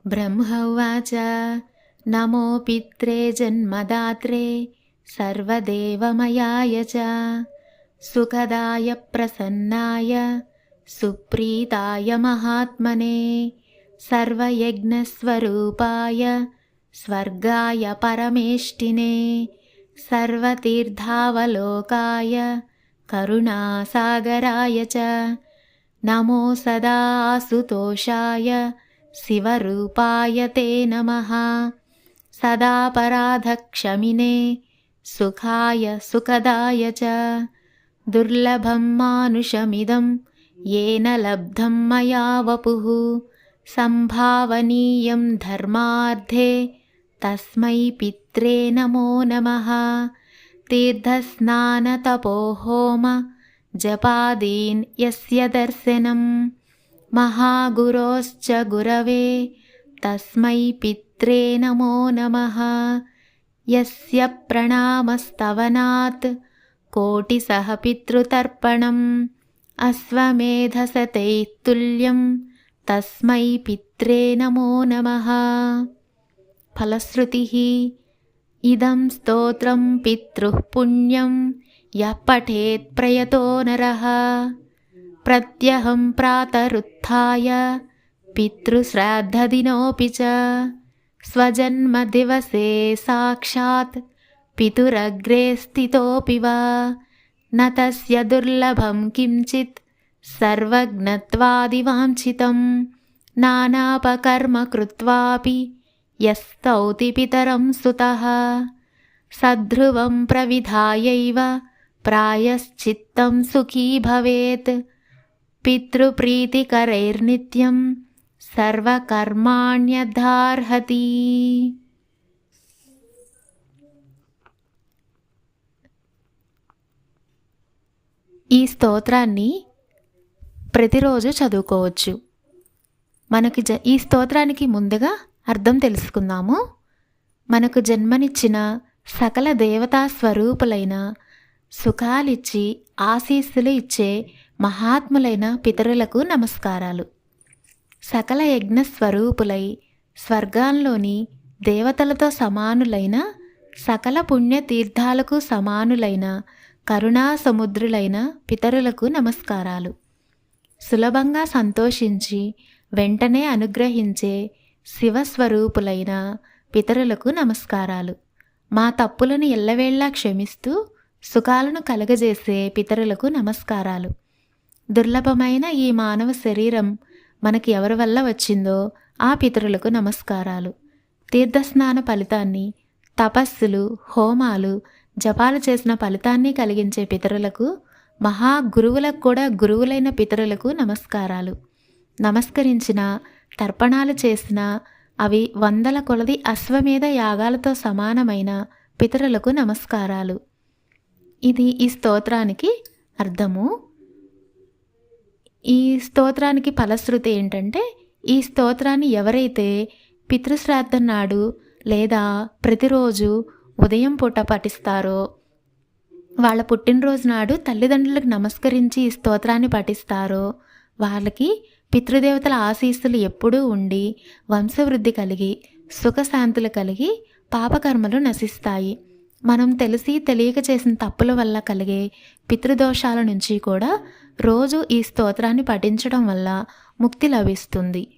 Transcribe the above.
ब्रह्म उवाच नमो पित्रे जन्मदात्रे सर्वदेवमयाय च सुखदाय प्रसन्नाय सुप्रीताय महात्मने सर्वयज्ञस्वरूपाय स्वर्गाय परमेष्टिने सर्वतीर्थावलोकाय करुणासागराय च नमो सदा आसुतोषाय शिवरूपाय ते नमः सदा पराधक्षमिने सुखाय सुखदाय च दुर्लभं मानुषमिदं येन लब्धं मया वपुः संभावनीयं धर्मार्थे तस्मै पित्रे नमो नमः तीर्थस्नानतपोहोम जपादीन् यस्य दर्शनं महागुरोश्च गुरवे तस्मै पित्रे नमो नमः यस्य प्रणामस्तवनात् कोटिसह पितृतर्पणम् अश्वमेधशतैः तुल्यं तस्मै पित्रे नमो नमः। फलश्रुतिः इदं स्तोत्रं पितृः पुण्यं यः पठेत् प्रयतो नरः प्रत्यहं प्रातरुत्थाय पितृश्राद्धदिनोऽपि च स्वजन्मदिवसे साक्षात् पितुरग्रे स्थितोऽपि वा न तस्य दुर्लभं किञ्चित् सर्वज्ञत्वादिवाञ्छितं नानापकर्म कृत्वापि यस्तौति पितरं सुतः सध्रुवं प्रविधायैव प्रायश्चित्तं सुखी भवेत् पितृप्रीतिकरैर्नित्यं सर्वकर्माण्यधार्हति। ఈ స్తోత్రాన్ని ప్రతిరోజు చదువుకోవచ్చు. మనకి ఈ స్తోత్రానికి ముందుగా అర్థం తెలుసుకుందాము. మనకు జన్మనిచ్చిన సకల దేవతా స్వరూపులైన సుఖాలిచ్చి ఆశీస్సులు ఇచ్చే మహాత్ములైన పితరులకు నమస్కారాలు. సకల యజ్ఞ స్వరూపులై స్వర్గాల్లోని దేవతలతో సమానులైన సకల పుణ్యతీర్థాలకు సమానులైన కరుణా సముద్రులైన పితరులకు నమస్కారాలు. సులభంగా సంతోషించి వెంటనే అనుగ్రహించే శివస్వరూపులైన పితరులకు నమస్కారాలు. మా తప్పులను ఎల్లవేళలా క్షమిస్తూ సుఖాలను కలగజేసే పితరులకు నమస్కారాలు. దుర్లభమైన ఈ మానవ శరీరం మనకి ఎవరి వల్ల వచ్చిందో ఆ పితరులకు నమస్కారాలు. తీర్థస్నాన ఫలితాన్ని, తపస్సులు, హోమాలు, జపాలు చేసిన ఫలితాన్ని కలిగించే పితరులకు, మహాగురువులకు కూడా గురువులైన పితరులకు నమస్కారాలు. నమస్కరించిన, తర్పణాలు చేసిన అవి వందల కొలది అశ్వమేధ యాగాలతో సమానమైన పితరులకు నమస్కారాలు. ఇది ఈ స్తోత్రానికి అర్థము. ఈ స్తోత్రానికి ఫలశ్రుతి ఏంటంటే, ఈ స్తోత్రాన్ని ఎవరైతే పితృశ్రాద్ధం నాడు లేదా ప్రతిరోజు ఉదయం పూట పఠిస్తారో, వాళ్ళ పుట్టినరోజు నాడు తల్లిదండ్రులకు నమస్కరించి ఈ స్తోత్రాన్ని పఠిస్తారో వాళ్ళకి పితృదేవతల ఆశీస్సులు ఎప్పుడూ ఉండి వంశవృద్ధి కలిగి సుఖశాంతులు కలిగి పాపకర్మలు నశిస్తాయి. మనం తెలిసి తెలియక చేసిన తప్పుల వల్ల కలిగే పితృదోషాల నుంచి కూడా రోజు ఈ స్తోత్రాన్ని పఠించడం వల్ల ముక్తి లభిస్తుంది.